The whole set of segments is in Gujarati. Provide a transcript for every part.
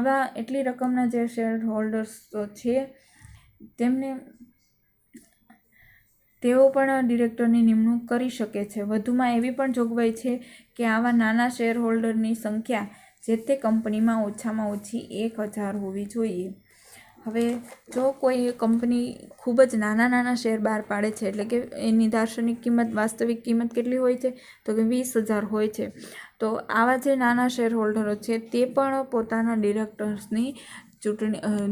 આવા એટલી રકમના જે શેર હોલ્ડર્સ છે તેઓ પણ ડિરેક્ટરની નિમણૂક કરી શકે છે. વધુમાં એવી પણ જોગવાઈ છે કે આવા નાના શેર હોલ્ડરની સંખ્યા જે તે કંપનીમાં ઓછામાં ઓછી 1000 હોવી જોઈએ. હવે જો કોઈ કંપની ખૂબ જ નાના શેર બહાર પાડે છે, એટલે કે એની દાર્શનિક કિંમત, વાસ્તવિક કિંમત કેટલી હોય છે તો કે 20,000 હોય છે, તો આવા જે નાના શેર હોલ્ડરો છે તે પણ પોતાના ડિરેક્ટર્સની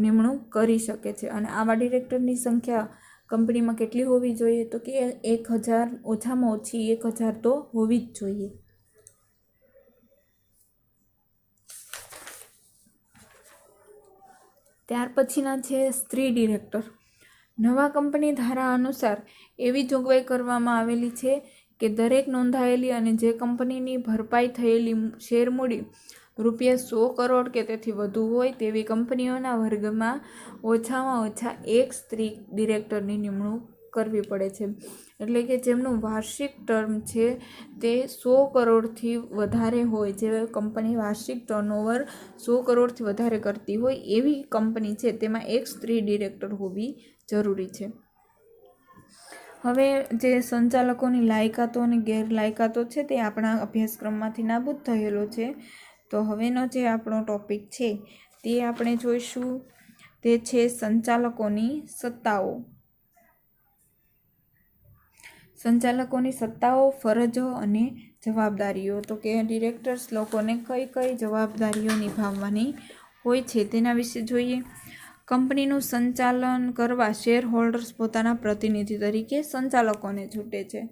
નિમણૂક કરી શકે છે. અને આવા ડિરેક્ટરની સંખ્યા કંપનીમાં કેટલી હોવી જોઈએ તો કે 1000, ઓછામાં ઓછી 1000 તો હોવી જ જોઈએ. ત્યાર પછીના છે સ્ત્રી ડિરેક્ટર. નવા કંપની ધારા અનુસાર એવી જોગવાઈ કરવામાં આવેલી છે કે દરેક નોંધાયેલી અને જે કંપનીની ભરપાઈ થયેલી શેર મૂડી ₹100 કરોડ કે તેથી વધુ હોય તેવી કંપનીઓના વર્ગમાં ઓછામાં ઓછા એક સ્ત્રી ડિરેક્ટરની નિમણૂક કરવી પડે છે. એટલે કે જેમનું વાર્ષિક ટર્મ છે તે 100 કરોડથી વધારે હોય, જે કંપની વાર્ષિક ટર્નઓવર 100 કરોડથી વધારે કરતી હોય એવી કંપની છે તેમાં એક સ્ત્રી ડિરેક્ટર હોવી જરૂરી છે. હવે જે સંચાલકોની લાયકાતો અને ગેરલાયકાતો છે તે આપણા અભ્યાસક્રમમાંથી નાબૂદ થયેલો છે. તો હવેનો જે આપણો ટોપિક છે તે આપણે જોઈશું, તે છે સંચાલકોની સત્તાઓ. સંચાલકોની સત્તાઓ, ફરજો અને જવાબદારીઓ. તો કે ડિરેક્ટર્સ લોકોને કઈ કઈ જવાબદારીઓ નિભાવવાની હોય છે તેના વિશે જોઈએ. કંપનીનું સંચાલન કરવા શેર હોલ્ડર્સ પોતાના પ્રતિનિધિ તરીકે સંચાલકોને ચૂંટે છે.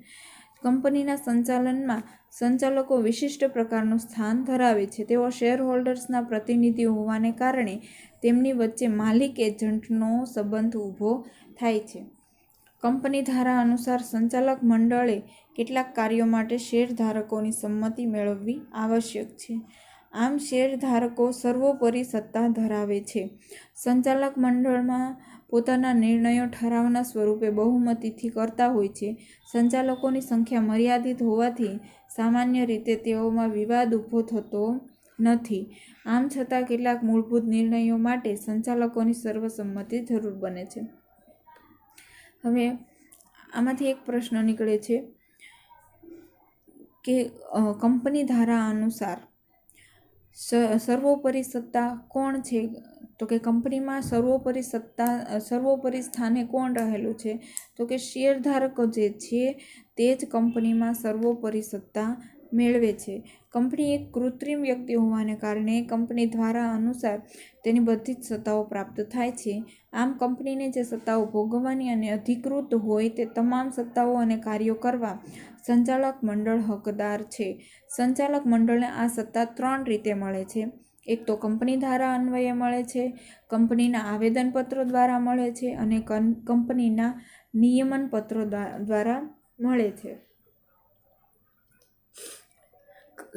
કંપનીના સંચાલનમાં સંચાલકો વિશિષ્ટ પ્રકારનું સ્થાન ધરાવે છે. તેઓ શેર હોલ્ડર્સના પ્રતિનિધિ હોવાને કારણે તેમની વચ્ચે માલિક-એજન્ટનો સંબંધ ઊભો થાય છે. કંપની ધારા અનુસાર સંચાલક મંડળે કેટલાક કાર્યો માટે શેરધારકોની સંમતિ મેળવવી આવશ્યક છે. આમ શેરધારકો સર્વોપરી સત્તા ધરાવે છે. સંચાલક મંડળમાં પોતાના નિર્ણયો ઠરાવના સ્વરૂપે બહુમતીથી કરતા હોય છે. સંચાલકોની સંખ્યા મર્યાદિત હોવાથી સામાન્ય રીતે તેઓમાં વિવાદ ઊભો થતો નથી. આમ છતાં કેટલાક મૂળભૂત નિર્ણયો માટે સંચાલકોની સર્વસંમતિ જરૂર બને છે. હવે આમાંથી એક પ્રશ્ન નીકળે છે કે કંપની ધારા અનુસાર સર્વોપરી સત્તા કોણ છે? તો કે કંપનીમાં સર્વોપરી સ્થાને કોણ રહેલું છે? તો કે શેરધારકો જે છે તે જ કંપનીમાં સર્વોપરી સત્તા મેળવે છે. કંપની એક કૃત્રિમ વ્યક્તિ હોવાને કારણે કંપની ધારા અનુસાર તેની બધી જ સત્તાઓ પ્રાપ્ત થાય છે. આમ કંપનીને જે સત્તાઓ ભોગવવાની અને અધિકૃત હોય તે તમામ સત્તાઓ અને કાર્યો કરવા સંચાલક મંડળ હકદાર છે. સંચાલક મંડળને આ સત્તા 3 રીતે મળે છે. એક તો કંપની ધારા અન્વયે મળે છે, કંપનીના આવેદનપત્રો દ્વારા મળે છે અને કંપનીના નિયમનપત્રો દ્વારા મળે છે.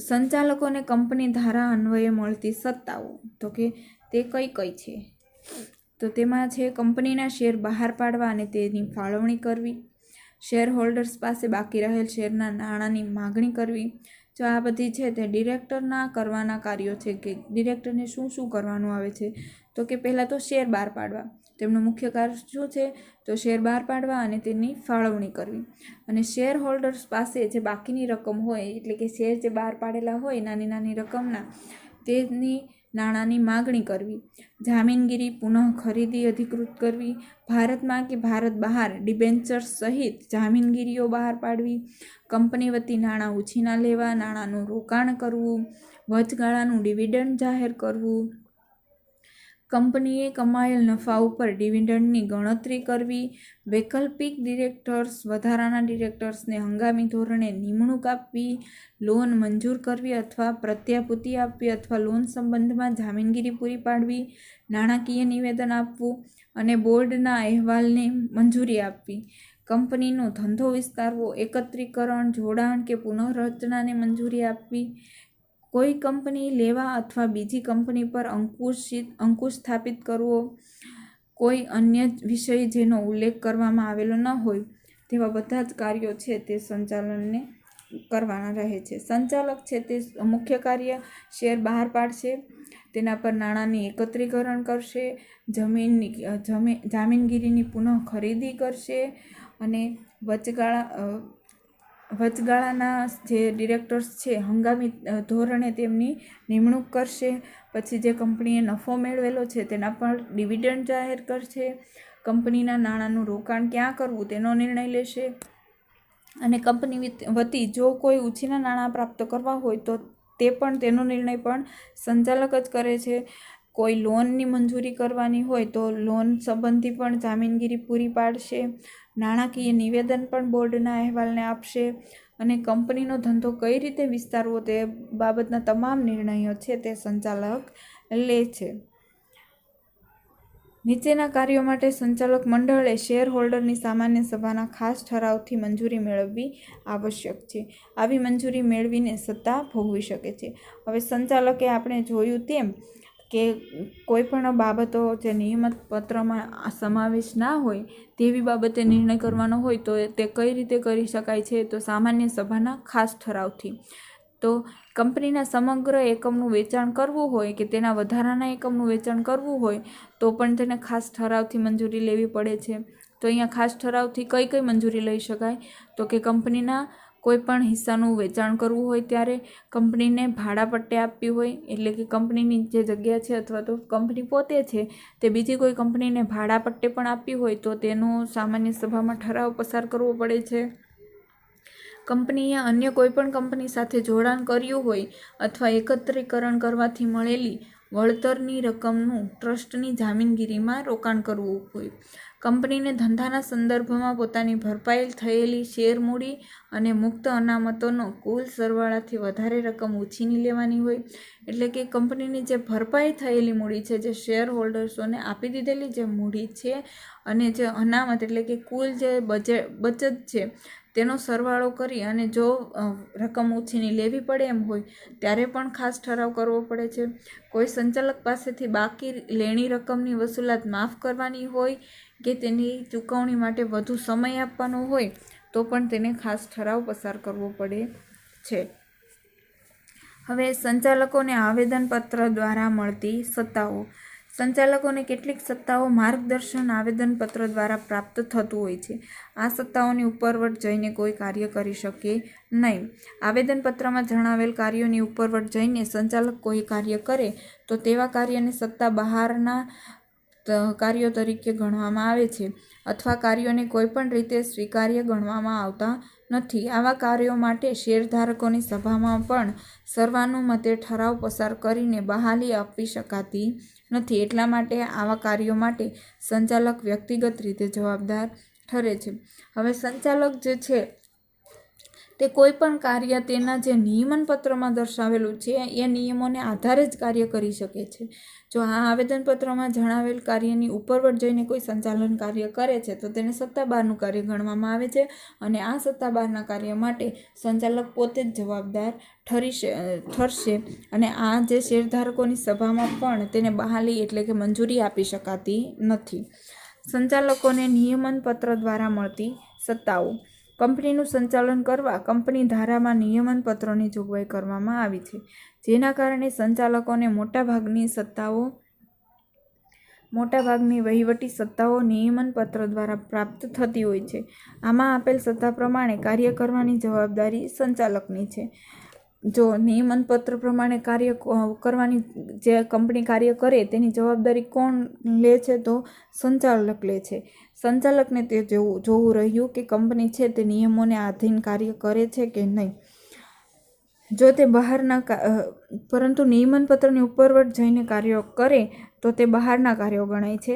સંચાલકોને કંપની ધારા અન્વયે મળતી સત્તાઓ તો કે તે કઈ કઈ છે? તો તેમાં છે કંપનીના શેર બહાર પાડવા અને તેની ફાળવણી કરવી, શેર હોલ્ડર્સ પાસે બાકી રહેલ શેરના નાણાંની માગણી કરવી. જો આ બધી છે તે ડિરેક્ટરના કરવાના કાર્યો છે કે ડિરેક્ટરને શું શું કરવાનું આવે છે. તો કે પહેલાં તો શેર બહાર પાડવા. તેમનું મુખ્ય કાર્ય શું છે? તો શેર બહાર પાડવા અને તેની ફાળવણી કરવી. અને શેર હોલ્ડર્સ પાસે જે બાકીની રકમ હોય, એટલે કે શેર જે બહાર પાડેલા હોય નાની નાની રકમના, તેની નાણાંની માગણી કરવી. જામીનગીરી પુનઃ ખરીદી અધિકૃત કરવી. ભારતમાં કે ભારત બહાર ડિબેન્ચર્સ સહિત જામીનગીરીઓ બહાર પાડવી. કંપની વતી નાણાં ઉછીના લેવા, નાણાંનું રોકાણ કરવું, વચગાળાનું ડિવિડન્ડ જાહેર કરવું. કંપનીએ કમાયેલ નફા ઉપર ડિવિડન્ડની ગણતરી કરવી. વૈકલ્પિક ડિરેક્ટર્સ, વધારાના ડિરેક્ટર્સને હંગામી ધોરણે નિમણૂક આપવી. લોન મંજૂર કરવી અથવા પ્રત્યાભૂતિ આપવી અથવા લોન સંબંધમાં જામીનગીરી પૂરી પાડવી. નાણાકીય નિવેદન આપવું અને બોર્ડના અહેવાલને મંજૂરી આપવી. કંપનીનો ધંધો વિસ્તારવો, એકત્રીકરણ, જોડાણ કે પુનઃરચનાને મંજૂરી આપવી. કોઈ કંપની લેવા અથવા બીજી કંપની પર અંકુશ સ્થાપિત કરવો. કોઈ અન્ય વિષય જેનો ઉલ્લેખ કરવામાં આવેલો ન હોય તેવા બધા જ કાર્યો છે તે સંચાલનને કરવાના રહે છે. સંચાલક છે તે મુખ્ય કાર્ય શેર બહાર પાડશે, તેના પર નાણાંની એકત્રીકરણ કરશે, જામીનગીરીની પુનઃ ખરીદી કરશે અને વચગાળાના જે ડિરેક્ટર્સ છે હંગામી ધોરણે તેમની નિમણૂક કરશે. પછી જે કંપનીએ નફો મેળવેલો છે તેના પર ડિવિડન્ડ જાહેર કરશે, કંપનીના નાણાંનું રોકાણ ક્યાં કરવું તેનો નિર્ણય લેશે અને કંપની વતી જો કોઈ ઉછીના નાણાં પ્રાપ્ત કરવા હોય તો તેનો નિર્ણય પણ સંચાલક જ કરે છે. કોઈ લોનની મંજૂરી કરવાની હોય તો લોન સંબંધી પણ જામીનગીરી પૂરી પાડશે, નાણાકીય નિવેદન પણ બોર્ડના અહેવાલને આપશે અને કંપનીનો ધંધો કઈ રીતે વિસ્તારવો તે બાબતના તમામ નિર્ણયો છે તે સંચાલક લે છે. નીચેના કાર્યો માટે સંચાલક મંડળે શેર હોલ્ડરની સામાન્ય સભાના ખાસ ઠરાવથી મંજૂરી મેળવવી આવશ્યક છે. આવી મંજૂરી મેળવીને સત્તા ભોગવી શકે છે. હવે સંચાલકે આપણે જોયું તેમ કે કોઈ પણ બાબતો જે નિયમન પત્રમાં સમાવેશ ના હોય તેવી બાબતે નિર્ણય કરવાનો હોય તો તે કઈ રીતે કરી શકાય છે, તો સામાન્ય સભાના ખાસ ઠરાવથી. તો કંપનીના સમગ્ર એકમનું વેચાણ કરવું હોય કે તેના વધારાના એકમનું વેચાણ કરવું હોય તો પણ તેને ખાસ ઠરાવથી મંજૂરી લેવી પડે છે. તો અહીંયા ખાસ ઠરાવથી કઈ મંજૂરી લઈ શકાય, તો કે કંપનીના કોઈ પણ હિસ્સાનું વેચાણ કરવું હોય ત્યારે, કંપનીને ભાડા પટ્ટે આપવી હોય એટલે કે કંપનીની જે જગ્યા છે અથવા તો કંપની પોતે છે તે બીજી કોઈ કંપનીને ભાડા પટ્ટે પણ આપવી હોય તો તેનો સામાન્ય સભામાં ઠરાવ પસાર કરવો પડે છે. કંપનીએ અન્ય કોઈ પણ કંપની સાથે જોડાણ કર્યું હોય અથવા એકત્રીકરણ કરવાથી મળેલી વળતરની રકમનું ટ્રસ્ટની જામીનગીરીમાં રોકાણ કરવું હોય, કંપનીને ધંધાના સંદર્ભમાં પોતાની ભરપાઈ થયેલી શેર મૂડી અને મુક્ત અનામતોનો કુલ સરવાળાથી વધારે રકમ ઉછીની લેવાની હોય, એટલે કે કંપનીની જે ભરપાઈ થયેલી મૂડી છે, જે શેર હોલ્ડર્સોને આપી દીધેલી જે મૂડી છે અને જે અનામત એટલે કે કુલ જે બચત છે તેનો સરવાળો કરી અને જો રકમ ઉછીની લેવી પડે એમ હોય ત્યારે પણ ખાસ ઠરાવ કરવો પડે છે. કોઈ સંચાલક પાસેથી બાકી લેણી રકમની વસૂલાત માફ કરવાની હોય કે તેની ચૂકવણી માટે વધુ સમય આપવાનો હોય તો પણ તેને ખાસ ઠરાવ પસાર કરવો પડે છે. હવે સંચાલકોને આવેદનપત્ર દ્વારા મળતી સત્તાઓ. સંચાલકોને કેટલીક સત્તાઓ માર્ગદર્શન આવેદનપત્ર દ્વારા પ્રાપ્ત થતું હોય છે. આ સત્તાઓની ઉપરવટ જઈને કોઈ કાર્ય કરી શકે નહીં. આવેદનપત્રમાં જણાવેલ કાર્યોની ઉપરવટ જઈને સંચાલક કોઈ કાર્ય કરે તો તેવા કાર્યને સત્તા બહારના કાર્યો તરીકે ગણવામાં આવે છે અથવા કાર્યોને કોઈપણ રીતે સ્વીકાર્ય ગણવામાં આવતા નથી. આવા કાર્યો માટે શેરધારકોની સભામાં પણ સર્વાનુમતે ઠરાવ પસાર કરીને બહાલી આપી શકાતી નથી. એટલા માટે આવા કાર્યો માટે સંચાલક વ્યક્તિગત રીતે જવાબદાર ઠરે છે. હવે સંચાલક જે છે તે કોઈ પણ કાર્ય તેના જે નિયમન પત્રમાં દર્શાવેલું છે એ નિયમોને આધારે જ કાર્ય કરી શકે છે. જો આ આવેદનપત્રમાં જણાવેલ કાર્યની ઉપરવટ જઈને કોઈ સંચાલન કાર્ય કરે છે તો તેને સત્તા બહારનું કાર્ય ગણવામાં આવે છે અને આ સત્તા બહારના કાર્ય માટે સંચાલક પોતે જ જવાબદાર ઠરશે અને આ જે શેરધારકોની સભામાં પણ તેને બહાલી એટલે કે મંજૂરી આપી શકાતી નથી. સંચાલકોને નિયમન પત્ર દ્વારા મળતી સત્તાઓ. કંપનીનું સંચાલન કરવા કંપની ધારામાં નિયમન પત્રોની જોગવાઈ કરવામાં આવી છે, જેના કારણે સંચાલકોને મોટાભાગની વહીવટી સત્તાઓ નિયમન પત્ર દ્વારા પ્રાપ્ત થતી હોય છે. આમાં આપેલ સત્તા પ્રમાણે કાર્ય કરવાની જવાબદારી સંચાલકની છે. જો નિયમન પત્ર પ્રમાણે કાર્ય કરવાની જે કંપની કાર્ય કરે તેની જવાબદારી કોણ લે છે, તો સંચાલક લે છે. સંચાલકને તે જોવું રહ્યું કે કંપની છે તે નિયમોને આધીન કાર્ય કરે છે કે નહીં. જો તે પરંતુ નિયમન પત્રની ઉપરવટ જઈને કાર્યો કરે તો તે બહારના કાર્યો ગણાય છે.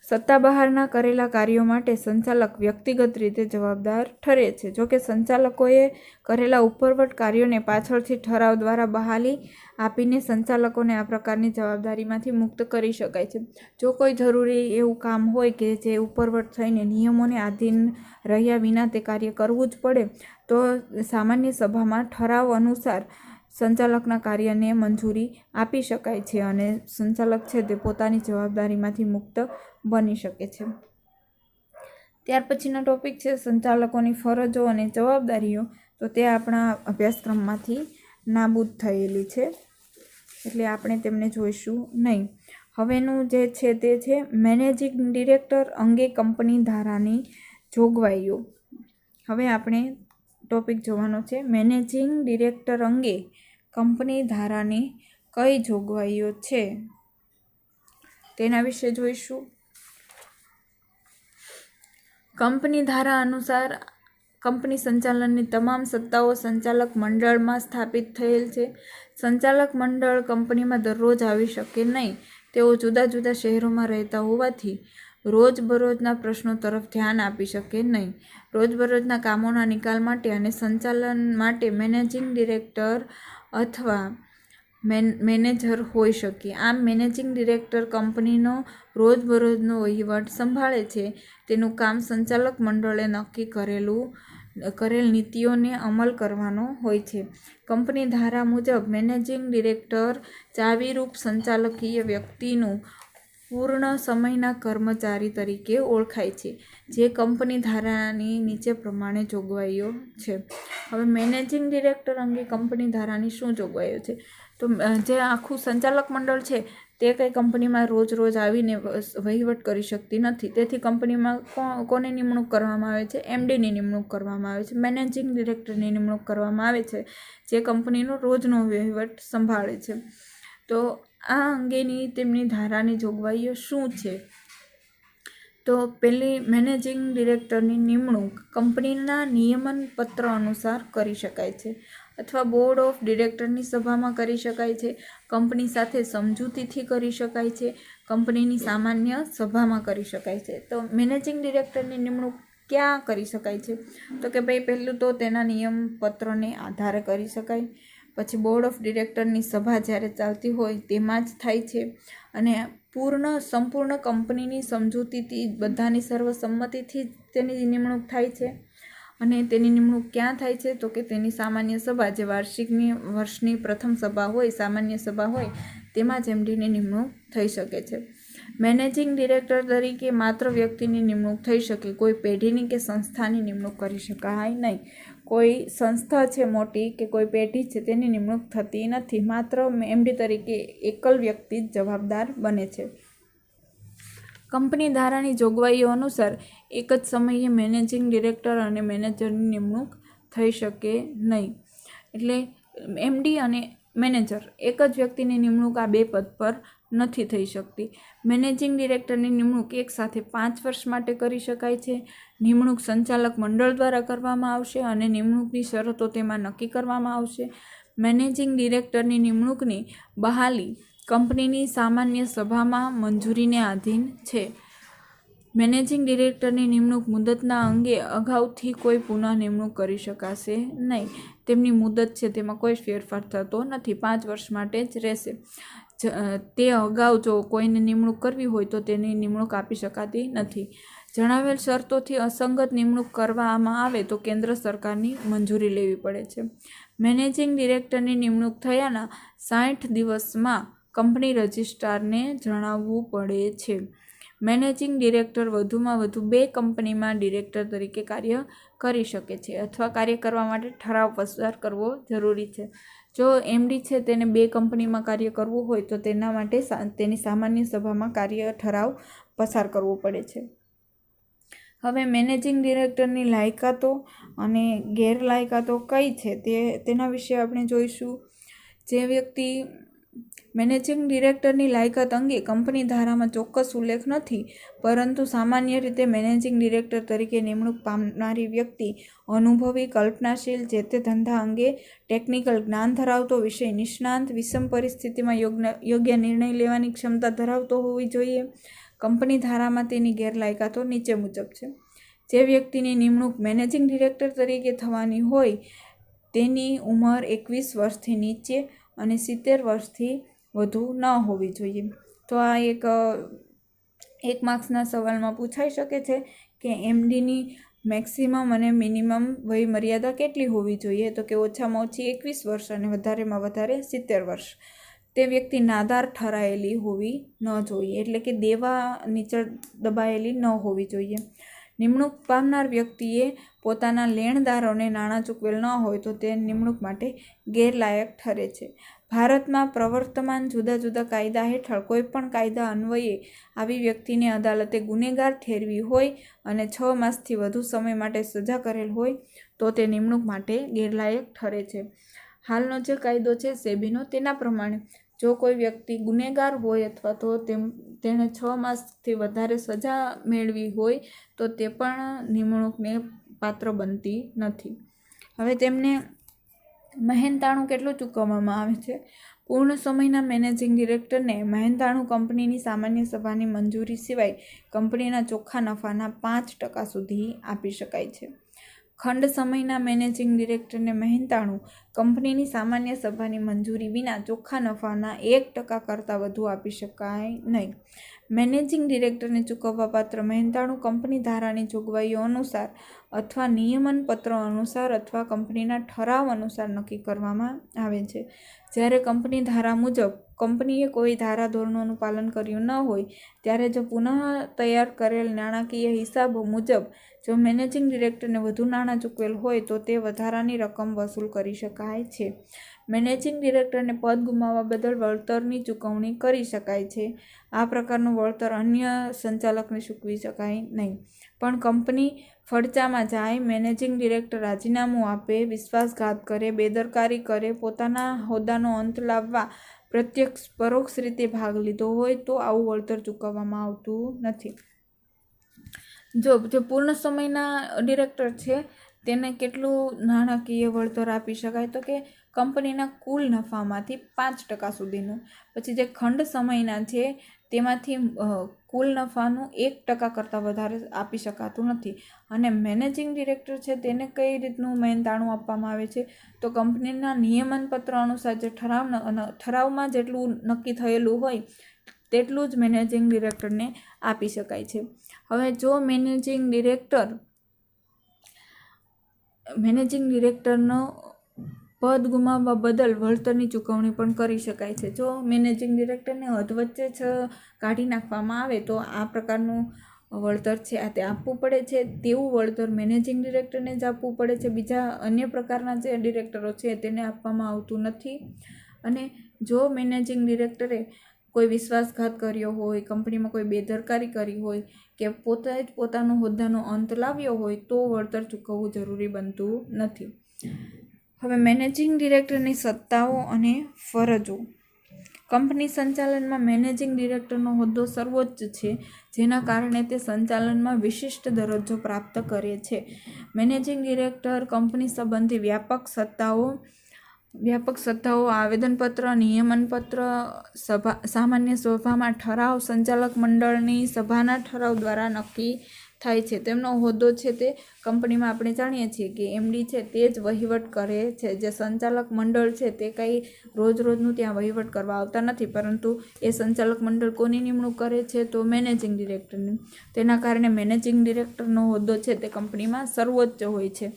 સત્તા બહારના કરેલા કાર્યો માટે સંચાલક વ્યક્તિગત રીતે જવાબદાર ઠરે છે. જોકે સંચાલકોએ કરેલા ઉપરવટ કાર્યોને પાછળથી ઠરાવ દ્વારા બહાલી આપીને સંચાલકોને આ પ્રકારની જવાબદારીમાંથી મુક્ત કરી શકાય છે. જો કોઈ જરૂરી એવું કામ હોય કે જે ઉપરવટ થઈને નિયમોને આધીન રહ્યા વિના તે કાર્ય કરવું જ પડે તો સામાન્ય સભામાં ઠરાવ અનુસાર સંચાલકના કાર્યને મંજૂરી આપી શકાય છે અને સંચાલક છે તે પોતાની જવાબદારીમાંથી મુક્ત બની શકે છે. ત્યાર પછીનો ટોપિક છે સંચાલકોની ફરજો અને જવાબદારીઓ. તો તે આપણા અભ્યાસક્રમમાંથી નાબૂદ થયેલી છે, એટલે આપણે તેમને જોઈશું નહીં. હવેનું જે છે તે છે મેનેજિંગ ડિરેક્ટર અંગે કંપની ધારાની જોગવાઈઓ. હવે આપણે ટોપિક જોવાનો છે મેનેજિંગ ડિરેક્ટર અંગે કંપની ધારાની કઈ જોગવાઈઓ છે તેના વિશે જોઈશું. કંપની ધારા અનુસાર કંપની સંચાલનની તમામ સત્તાઓ સંચાલક મંડળમાં સ્થાપિત થયેલ છે. સંચાલક મંડળ કંપનીમાં દરરોજ આવી શકે નહીં. તેઓ જુદા જુદા શહેરોમાં રહેતા હોવાથી રોજબરોજના પ્રશ્નો તરફ ધ્યાન આપી શકે નહીં. રોજબરોજના કામોના નિકાલ માટે અને સંચાલન માટે મેનેજિંગ ડિરેક્ટર અથવા મેનેજર હોઈ શકે. આમ મેનેજિંગ ડિરેક્ટર કંપનીનો રોજબરોજનો વહીવટ સંભાળે છે. તેનું કામ સંચાલક મંડળે નક્કી કરેલ નીતિઓને અમલ કરવાનો હોય છે. કંપની ધારા મુજબ મેનેજિંગ ડિરેક્ટર ચાવીરૂપ સંચાલકીય વ્યક્તિનું પૂર્ણ સમયના કર્મચારી તરીકે ઓળખાય છે, જે કંપની ધારાની નીચે પ્રમાણે જોગવાઈઓ છે. હવે મેનેજિંગ ડિરેક્ટર અંગે કંપની ધારાની શું જોગવાઈઓ છે? તો જે આખું સંચાલક મંડળ છે તે કંઈ કંપનીમાં રોજ આવીને વહીવટ કરી શકતી નથી. તેથી કંપનીમાં કોની નિમણૂક કરવામાં આવે છે? એમડીની નિમણૂક કરવામાં આવે છે. મેનેજિંગ ડિરેક્ટરની નિમણૂક કરવામાં આવે છે, જે કંપનીનો રોજનો વહીવટ સંભાળે છે. તો આ અંગેની તેમની ધારાની જોગવાઈઓ શું છે? તો પહેલી, મેનેજિંગ ડિરેક્ટરની નિમણૂક કંપનીના નિયમન પત્ર અનુસાર કરી શકાય છે અથવા બોર્ડ ઓફ ડિરેક્ટરની સભામાં કરી શકાય છે, કંપની સાથે સમજૂતીથી કરી શકાય છે, કંપનીની સામાન્ય સભામાં કરી શકાય છે. તો મેનેજિંગ ડિરેક્ટરની નિમણૂક ક્યાં કરી શકાય છે? તો કે ભાઈ પહેલું તો તેના નિયમ પત્રને આધારે કરી શકાય. પછી બોર્ડ ઓફ ડિરેક્ટરની સભા જ્યારે ચાલતી હોય તેમાં જ થાય છે. અને સંપૂર્ણ કંપનીની સમજૂતીથી બધાની સર્વસંમતિથી તેની નિમણૂક થાય છે. અને તેની નિમણૂક ક્યાં થાય છે? તો કે તેની સામાન્ય સભા, જે વર્ષની પ્રથમ સભા હોય, સામાન્ય સભા હોય, તેમાં જ એમડીની નિમણૂક થઈ શકે છે. મેનેજિંગ ડિરેક્ટર તરીકે માત્ર વ્યક્તિની નિમણૂક થઈ શકે, કોઈ પેઢીની કે સંસ્થાની નિમણૂક કરી શકાય નહીં. કોઈ સંસ્થા છે મોટી કે કોઈ પેઢી છે તેની નિમણૂક થતી નથી. માત્ર એમડી તરીકે એકલ વ્યક્તિ જ જવાબદાર બને છે. કંપની ધારાની જોગવાઈઓ અનુસાર એક જ સમયે મેનેજિંગ ડિરેક્ટર અને મેનેજરની નિમણૂક થઈ શકે નહીં. એટલે એમડી અને મેનેજર એક જ વ્યક્તિની નિમણૂક આ બે પદ પર નથી થઈ શકતી. મેનેજિંગ ડિરેક્ટરની નિમણૂક એક સાથે 5 વર્ષ માટે કરી શકાય છે. નિમણૂક સંચાલક મંડળ દ્વારા કરવામાં આવશે અને નિમણૂકની શરતો તેમાં નક્કી કરવામાં આવશે. મેનેજિંગ ડિરેક્ટરની નિમણૂકની બહાલી કંપનીની સામાન્ય સભામાં મંજૂરીને આધીન છે. મેનેજિંગ ડિરેક્ટરની નિમણૂક મુદતના અંગે અગાઉથી કોઈ પુનઃ નિમણૂક કરી શકાશે નહીં. તેમની મુદત છે તેમાં કોઈ ફેરફાર થતો નથી, 5 વર્ષ માટે જ રહેશે. તે અગાઉ જો કોઈને નિમણૂક કરવી હોય તો તેની નિમણૂક આપી શકાતી નથી. જણાવેલ શરતોથી અસંગત નિમણૂક કરવામાં આવે તો કેન્દ્ર સરકારની મંજૂરી લેવી પડે છે. મેનેજિંગ ડિરેક્ટરની નિમણૂક થયાના 60 દિવસમાં કંપની રજિસ્ટ્રારને જણાવવું પડે છે. મેનેજિંગ ડિરેક્ટર વધુમાં વધુ 2 કંપનીમાં ડિરેક્ટર તરીકે કાર્ય કરી શકે છે અથવા કાર્ય કરવા માટે ઠરાવ પસાર કરવો જરૂરી છે. જો એમડી છે તેને 2 કંપનીમાં કાર્ય કરવું હોય તો તેના માટે તેની સામાન્ય સભામાં કાર્ય ઠરાવ પસાર કરવો પડે છે. હવે મેનેજિંગ ડિરેક્ટરની લાયકાતો અને ગેરલાયકાતો કઈ છે તેના વિશે આપણે જોઈશું. જે વ્યક્તિ મેનેજિંગ ડિરેક્ટરની લાયકાત અંગે કંપની ધારામાં ચોક્કસ ઉલ્લેખ નથી, પરંતુ સામાન્ય રીતે મેનેજિંગ ડિરેક્ટર તરીકે નિમણૂક પામનારી વ્યક્તિ અનુભવી, કલ્પનાશીલ, જે તે ધંધા અંગે ટેકનિકલ જ્ઞાન ધરાવતો, વિષય નિષ્ણાંત, વિષમ પરિસ્થિતિમાં યોગ્ય નિર્ણય લેવાની ક્ષમતા ધરાવતો હોવી જોઈએ. કંપની ધારામાં તેની ગેરલાયકાતો નીચે મુજબ છે. જે વ્યક્તિની નિમણૂક મેનેજિંગ ડિરેક્ટર તરીકે થવાની હોય તેની ઉંમર 21 વર્ષથી નીચે અને 70 વર્ષથી વધુ ન હોવી જોઈએ. તો આ એક માર્ક્સના સવાલમાં પૂછાઈ શકે છે કે એમડીની મેક્સિમમ અને મિનિમમ વય મર્યાદા કેટલી હોવી જોઈએ? તો કે ઓછામાં ઓછી 21 વર્ષ અને વધારેમાં વધારે 70 વર્ષ. તે વ્યક્તિ નાદાર ઠરાયેલી હોવી ન જોઈએ, એટલે કે દેવા નીચે દબાયેલી ન હોવી જોઈએ. નિમણૂક પામનાર વ્યક્તિએ પોતાના લેણદારોને નાણાં ચૂકવેલ ન હોય તો તે નિમણૂક માટે ગેરલાયક ઠરે છે. ભારતમાં પ્રવર્તમાન જુદા જુદા કાયદા હેઠળ કોઈપણ કાયદા અન્વયે આવી વ્યક્તિને અદાલતે ગુનેગાર ઠેરવી હોય અને 6 માસથી વધુ સમય માટે સજા કરેલ હોય તો તે નિમણૂક માટે ગેરલાયક ઠરે છે. હાલનો જે કાયદો છે સેબીનો, તેના પ્રમાણે જો કોઈ વ્યક્તિ ગુનેગાર હોય અથવા તો તેણે 6 માસથી વધારે સજા મેળવી હોય તો તે પણ નિમણૂકને પાત્ર બનતી નથી. હવે તેમને મહેનતાણું કેટલું ચૂકવવામાં આવે છે? પૂર્ણ સમયના મેનેજિંગ ડિરેક્ટરને મહેનતાણું કંપનીની સામાન્ય સભાની મંજૂરી સિવાય કંપનીના ચોખ્ખા નફાના 5% સુધી આપી શકાય છે. ખંડ સમયના મેનેજિંગ ડિરેક્ટરને મહેનતાણું કંપનીની સામાન્ય સભાની મંજૂરી વિના ચોખ્ખા નફાના 1% કરતાં વધુ આપી શકાય નહીં. મેનેજિંગ ડિરેક્ટરને ચૂકવવાપાત્ર મહેનતાણું કંપની ધારાની જોગવાઈઓ અનુસાર અથવા નિયમન પત્ર અનુસાર અથવા કંપનીના ઠરાવ અનુસાર નક્કી કરવામાં આવે છે. જ્યારે કંપની ધારા મુજબ કંપનીએ કોઈ ધારાધોરણોનું પાલન કર્યું ન હોય ત્યારે જો પુનઃ તૈયાર કરેલ નાણાકીય હિસાબો મુજબ જો મેનેજિંગ ડિરેક્ટરને વધુ નાણાં ચૂકવેલ હોય તો તે વધારાની રકમ વસૂલ કરી શકાય છે. મેનેજિંગ ડિરેક્ટરને પદ ગુમાવવા બદલ વળતરની ચૂકવણી કરી શકાય છે. આ પ્રકારનું વળતર અન્ય સંચાલકને ચૂકવી શકાય નહીં. પણ કંપની ફડચામાં જાય, મેનેજિંગ ડિરેક્ટર રાજીનામું આપે, વિશ્વાસઘાત કરે, બેદરકારી કરે, પોતાના હોદ્દાનો અંત લાવવા પ્રત્યક્ષ પરોક્ષ રીતે ભાગ લીધો હોય તો આવું વળતર ચૂકવવામાં આવતું નથી. જો પૂર્ણ સમયના ડિરેક્ટર છે તેને કેટલું નાણાકીય વળતર આપી શકાય તો કે કંપનીના કુલ નફામાંથી 5% સુધીનું. પછી જે ખંડ સમયના છે તેમાંથી કુલ નફાનું 1% કરતાં વધારે આપી શકાતું નથી. અને મેનેજિંગ ડિરેક્ટર છે તેને કઈ રીતનું મહેનતાણું આપવામાં આવે છે તો કંપનીના નિયમન પત્ર અનુસાર જે ઠરાવમાં જેટલું નક્કી થયેલું હોય તેટલું જ મેનેજિંગ ડિરેક્ટરને આપી શકાય છે. હવે જો મેનેજિંગ ડિરેક્ટરનો પદ ગુમાવવા બદલ વળતરની ચૂકવણી પણ કરી શકાય છે. જો મેનેજિંગ ડિરેક્ટરને અધવચ્ચે જ કાઢી નાખવામાં આવે તો આ પ્રકારનું વળતર છે તે આપવું પડે છે. તેવું વળતર મેનેજિંગ ડિરેક્ટરને જ આપવું પડે છે. બીજા અન્ય પ્રકારના જે ડિરેક્ટરો છે તેને આપવામાં આવતું નથી. અને જો મેનેજિંગ ડિરેક્ટરે કોઈ વિશ્વાસઘાત કર્યો હોય, કંપનીમાં કોઈ બેદરકારી કરી હોય કે પોતે જ પોતાનો હોદ્દાનો અંત લાવ્યો હોય તો વળતર ચૂકવવું જરૂરી બનતું નથી. હવે મેનેજિંગ ડિરેક્ટરની સત્તાઓ અને ફરજો. કંપની સંચાલનમાં મેનેજિંગ ડિરેક્ટરનો હોદ્દો સર્વોચ્ચ છે, જેના કારણે તે સંચાલનમાં વિશિષ્ટ દરજ્જો પ્રાપ્ત કરે છે. મેનેજિંગ ડિરેક્ટર કંપની સંબંધી વ્યાપક સત્તાઓ આવેદનપત્ર, નિયમનપત્ર, સામાન્ય સભામાં ઠરાવ, સંચાલક મંડળની સભાના ઠરાવ દ્વારા નક્કી થાય છે. તેમનો હોદ્દો છે તે કંપનીમાં આપણે જાણીએ છીએ કે એમડી છે તે જ વહીવટ કરે છે. જે સંચાલક મંડળ છે તે કંઈ રોજનું ત્યાં વહીવટ કરવા આવતા નથી, પરંતુ એ સંચાલક મંડળ કોની નિમણૂક કરે છે તો મેનેજિંગ ડિરેક્ટરની. તેના કારણે મેનેજિંગ ડિરેક્ટરનો હોદ્દો છે તે કંપનીમાં સર્વોચ્ચ હોય છે.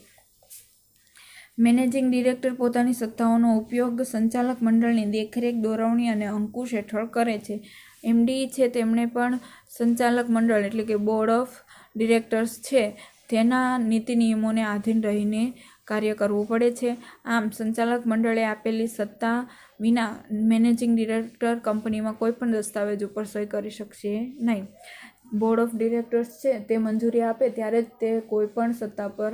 મેનેજિંગ ડિરેક્ટર પોતાની સત્તાઓનો ઉપયોગ સંચાલક મંડળની દેખરેખ, દોરવણી અને અંકુશ હેઠળ કરે છે. એમડી છે તેમણે પણ સંચાલક મંડળ એટલે કે બોર્ડ ઓફ ડિરેક્ટર્સ છે તેના નીતિ નિયમોને આધીન રહીને કાર્ય કરવું પડે છે. આમ સંચાલક મંડળે આપેલી સત્તા વિના મેનેજિંગ ડિરેક્ટર કંપનીમાં કોઈ પણ દસ્તાવેજ ઉપર સહી કરી શકશે નહીં. બોર્ડ ઓફ ડિરેક્ટર્સ છે તે મંજૂરી આપે ત્યારે જ તે કોઈ પણ સત્તા પર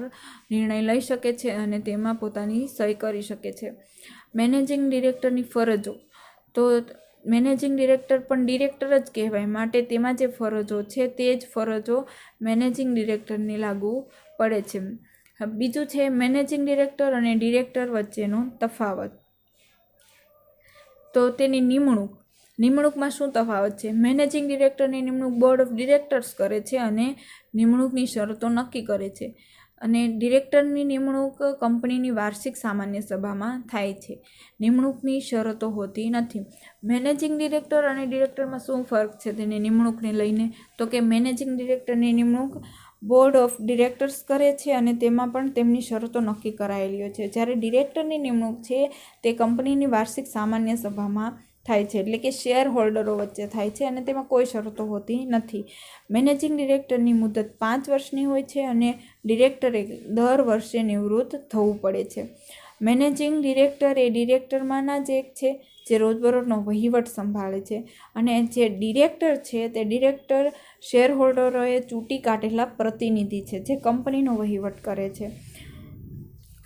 નિર્ણય લઈ શકે છે અને તેમાં પોતાની સહી કરી શકે છે. મેનેજિંગ ડિરેક્ટરની ફરજો. તો મેનેજિંગ ડિરેક્ટર પણ ડિરેક્ટર જ કહેવાય, માટે તેમાં જે ફરજો છે તે જ ફરજો મેનેજિંગ ડિરેક્ટરને લાગુ પડે છે. બીજું છે મેનેજિંગ ડિરેક્ટર અને ડિરેક્ટર વચ્ચેનો તફાવત. તો તેની નિમણૂકમાં શું તફાવત છે? મેનેજિંગ ડિરેક્ટરની નિમણૂક બોર્ડ ઓફ ડિરેક્ટર્સ કરે છે અને નિમણૂકની શરતો નક્કી કરે છે. અને ડિરેક્ટરની નિમણૂક કંપનીની વાર્ષિક સામાન્ય સભામાં થાય છે. નિમણૂકની શરતો હોતી નથી. મેનેજિંગ ડિરેક્ટર અને ડિરેક્ટરમાં શું ફરક છે તેની નિમણૂકને લઈને? તો કે મેનેજિંગ ડિરેક્ટરની નિમણૂક બોર્ડ ઓફ ડિરેક્ટર્સ કરે છે અને તેમાં પણ તેમની શરતો નક્કી કરાયેલી હોય છે. જ્યારે ડિરેક્ટરની નિમણૂક છે તે કંપનીની વાર્ષિક સામાન્ય સભામાં થાય છે, એટલે કે શેર હોલ્ડરો વચ્ચે થાય છે અને તેમાં કોઈ શરતો હોતી નથી. મેનેજિંગ ડિરેક્ટરની મુદત 5 વર્ષની હોય છે અને ડિરેક્ટરે દર વર્ષે નિવૃત્ત થવું પડે છે. મેનેજિંગ ડિરેક્ટર એ ડિરેક્ટરમાંના જ એક છે જે રોજબરોજનો વહીવટ સંભાળે છે અને જે ડિરેક્ટર છે તે ડિરેક્ટર શેરહોલ્ડરોએ ચૂંટી કાઢેલા પ્રતિનિધિ છે જે કંપનીનો વહીવટ કરે છે.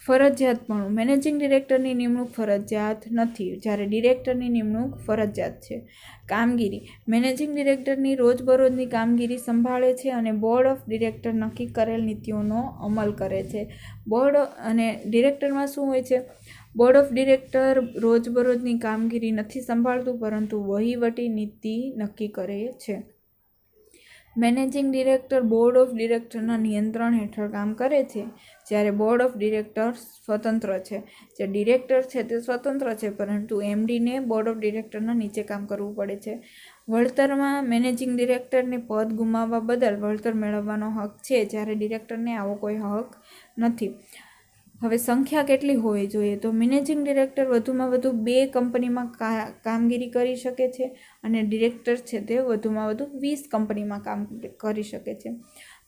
ફરજિયાતપણું. મેનેજિંગ ડિરેક્ટરની નિમણૂક ફરજિયાત નથી, જ્યારે ડિરેક્ટરની નિમણૂક ફરજિયાત છે. કામગીરી. મેનેજિંગ ડિરેક્ટરની રોજબરોજની કામગીરી સંભાળે છે અને બોર્ડ ઓફ ડિરેક્ટર નક્કી કરેલ નીતિઓનો અમલ કરે છે. બોર્ડ અને ડિરેક્ટરમાં શું હોય છે? બોર્ડ ઓફ ડિરેક્ટર રોજબરોજની કામગીરી નથી સંભાળતું, પરંતુ વહીવટી નીતિ નક્કી કરે છે. મેનેજિંગ ડિરેક્ટર બોર્ડ ઓફ ડિરેક્ટરના નિયંત્રણ હેઠળ કામ કરે છે, જ્યારે બોર્ડ ઓફ ડિરેક્ટર્સ સ્વતંત્ર છે. જે ડિરેક્ટર છે તે સ્વતંત્ર છે, પરંતુ એમડીને બોર્ડ ઓફ ડિરેક્ટરના નીચે કામ કરવું પડે છે. વળતરમાં. મેનેજિંગ ડિરેક્ટરને પદ ગુમાવવા બદલ વળતર મેળવવાનો હક છે, જ્યારે ડિરેક્ટરને આવો કોઈ હક નથી. હવે સંખ્યા કેટલી હોવી જોઈએ? તો મેનેજિંગ ડિરેક્ટર વધુમાં વધુ 2 કંપનીમાં કામગીરી કરી શકે છે અને ડિરેક્ટર છે તે વધુમાં વધુ 20 કંપનીમાં કામ કરી શકે છે.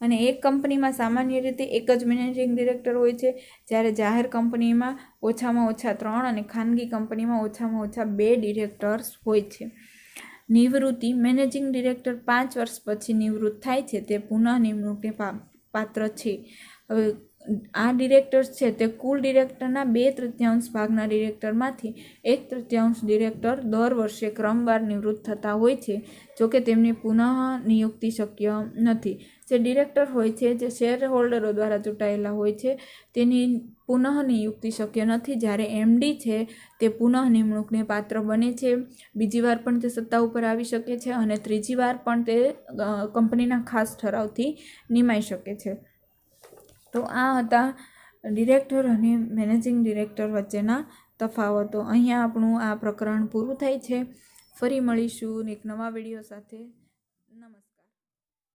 અને એક કંપનીમાં સામાન્ય રીતે એક જ મેનેજિંગ ડિરેક્ટર હોય છે, જ્યારે જાહેર કંપનીમાં ઓછામાં ઓછા 3 અને ખાનગી કંપનીમાં ઓછામાં ઓછા 2 ડિરેક્ટર્સ હોય છે. નિવૃત્તિ. મેનેજિંગ ડિરેક્ટર 5 વર્ષ પછી નિવૃત્ત થાય છે, તે પુનઃ નિમણૂકને પાત્ર છે. હવે આ ડિરેક્ટર્સ છે તે કુલ ડિરેક્ટરના 2/3 ભાગના ડિરેક્ટરમાંથી 1/3 ડિરેક્ટર દર વર્ષે ક્રમવાર નિવૃત્ત થતા હોય છે, જોકે તેમની પુનઃ નિયુક્તિ શક્ય નથી. જે ડિરેક્ટર હોય છે જે શેર હોલ્ડરો દ્વારા ચૂંટાયેલા હોય છે તેની પુનઃ નિયુક્તિ શક્ય નથી, જ્યારે એમડી છે તે પુનઃ નિમણૂકને પાત્ર બને છે. બીજી વાર પણ તે સત્તા ઉપર આવી શકે છે અને ત્રીજી વાર પણ તે કંપનીના ખાસ ઠરાવથી નિમાઈ શકે છે. તો આ હતા ડિરેક્ટર અને મેનેજિંગ ડિરેક્ટર વચ્ચેના તફાવતો. અહીંયા આપણું આ પ્રકરણ પૂરું થાય છે. ફરી મળીશું એક નવા વિડીયો સાથે. નમસ્કાર.